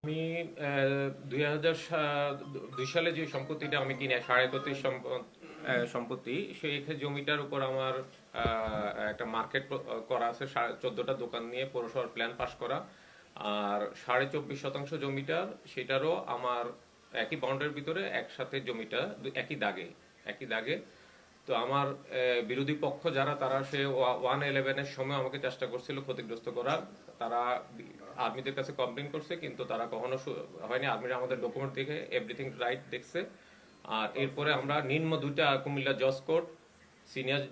আমি 2002 সালে যে সম্পত্তিটা আমি কিনে 31.5 সম্পত্তি সেই জমিটার উপর আমার একটা মার্কেট করা আছে, 14টা দোকান নিয়ে পৌরসভার প্ল্যান পাস করা। আর 24.5 শতাংশ জমিটার সেটারও আমার একই বাউন্ডারির ভিতরে একসাথে জমিটা একই দাগে। তো আমার বিরোধী পক্ষ যারা, তারা সে 111-এর সময় আমাকে চেষ্টা করছিল ক্ষতিগ্রস্ত করার। তারা আর্মিদের কাছে কমপ্লেন করছে, কিন্তু তারা কখনো হয়নি। আর্মিরা আমাদের ডকুমেন্ট দেখে এভরিথিং রাইট দেখছে। আর এরপরে আমরা নিম্ন দুইটা, কুমিল্লা জজ কোর্ট, সিনিয়র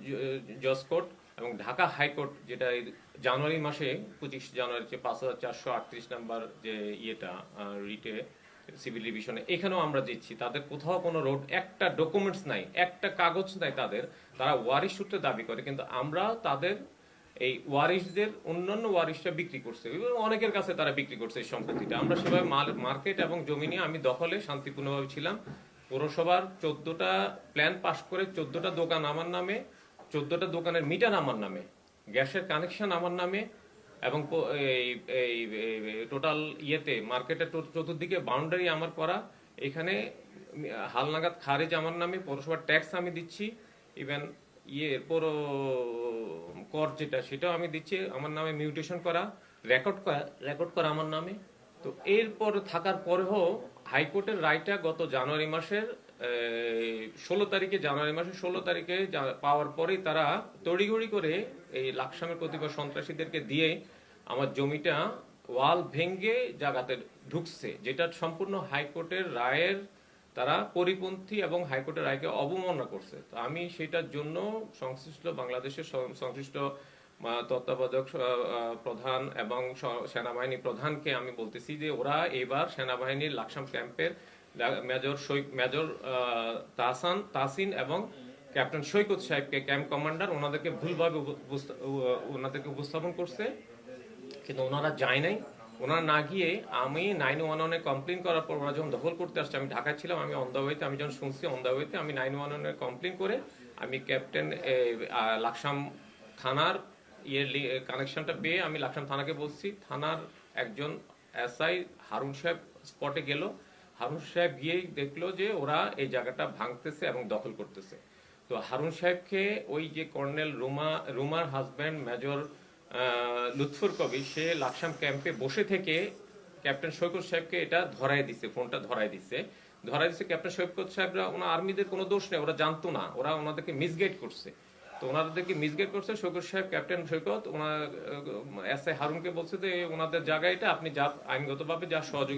জজ কোর্ট এবং ঢাকা হাইকোর্ট, যেটা এই জানুয়ারি মাসে 25 জানুয়ারি 5438 নাম্বার যে ইয়েটা রিটে সিভিল ডিভিশনে, এখানেও আমরা দিচ্ছি। তাদের কোথাও কোনো রোড, একটা ডকুমেন্টস নাই, একটা কাগজ নাই তাদের। তারা ওয়ারিশ সূত্রে দাবি করে, কিন্তু আমরা তাদের এই ওয়ারিশদের অন্যান্য ওয়ারিশরা বিক্রি করছে, অনেকের কাছে তারা বিক্রি করছে এই সম্পত্তিটা। আমরা সেভাবে মার্কেট এবং জমি নিয়ে আমি দখলে শান্তিপূর্ণভাবে ছিলাম। পৌরসভার 14টা প্ল্যান পাশ করে 14টা দোকান আমার নামে, 14টা দোকানের মিটার আমার নামে, গ্যাসের কানেকশন আমার নামে, এবং এই টোটাল ইয়েতে মার্কেটের চতুর্দিকে বাউন্ডারি আমার করা। এখানে হালনাগাদ খারিজ আমার নামে, পৌরসভার ট্যাক্স আমি দিচ্ছি, ইভেন পৌর কর যেটা সেটাও আমি দিচ্ছি আমার নামে, মিউটেশন করা, রেকর্ড করা আমার নামে। তো এরপর থাকার পরেও হাইকোর্টের রায়টা গত জানুয়ারি মাসের 16 তারিখে পাওয়ার পরেই তারা তড়িঘড়ি করে এই লাকসামের কতিপয় সন্ত্রাসীদেরকে দিয়ে আমার জমিটা ওয়াল ভেঙ্গে জায়গাতে ঢুকছে, যেটা সম্পূর্ণ হাইকোর্টের রায়ের তারা পরিপন্থী এবং হাইকোর্টের রায়কে অবমাননা করছে। তো আমি সেটার জন্য বাংলাদেশের সংশ্লিষ্ট তত্ত্বাবধায়ক প্রধান এবং সেনাবাহিনী প্রধানকে আমি বলতেছি যে ওরা এবার সেনাবাহিনীর লাকসাম ক্যাম্পের মেজর তাহসিন এবং ক্যাপ্টেন সৈকত সাহেবকে, ক্যাম্প কমান্ডার, ওনাদেরকে ভুলভাবে ওনাদেরকে উপস্থাপন করছে, কিন্তু ওনারা যায় নাই। ওনারা না গিয়ে আমি 911-এ কমপ্লেন করার পর ওরা যখন দখল করতে আসছে, আমি ঢাকায় ছিলাম, আমি অন্ধাওয়েতে, আমি যখন শুনছি অন্ধাওয়েতে, আমি 911-এ কমপ্লেন করে আমি ক্যাপ্টেন লাকসাম থানার কানেকশনটা পেয়ে আমি লাকসাম থানাকে বলছি। থানার একজন এসআই হারুন সাহেব স্পটে গেল। হারুন সাহেব গিয়েই দেখলো যে ওরা এই জায়গাটা ভাঙতেছে এবং দখল করতেছে। তো হারুন সাহেবকে ওই যে কর্নেল রুমার হাজব্যান্ড মেজর লুৎফুর কবির, সে লাকসাম ক্যাম্পে বসে থেকে ক্যাপ্টেন সৈকত সাহেবকে এটা ফোনটা ধরাই দিছে। ক্যাপ্টেন সৈকত সাহেবরা, ওনার আর্মিদের কোনো দোষ নেই, ওরা জানতো না, ওরা ওনাদেরকে মিসগাইড করছে। তো ওনাদেরকে মিসগাইড করছে সৈকত সাহেব, ক্যাপ্টেন সৈকত ওনার এসআই হারুনকে বলছে যে ওনাদের জায়গা এটা, আপনি যা আইনগতভাবে যা সহযোগিতা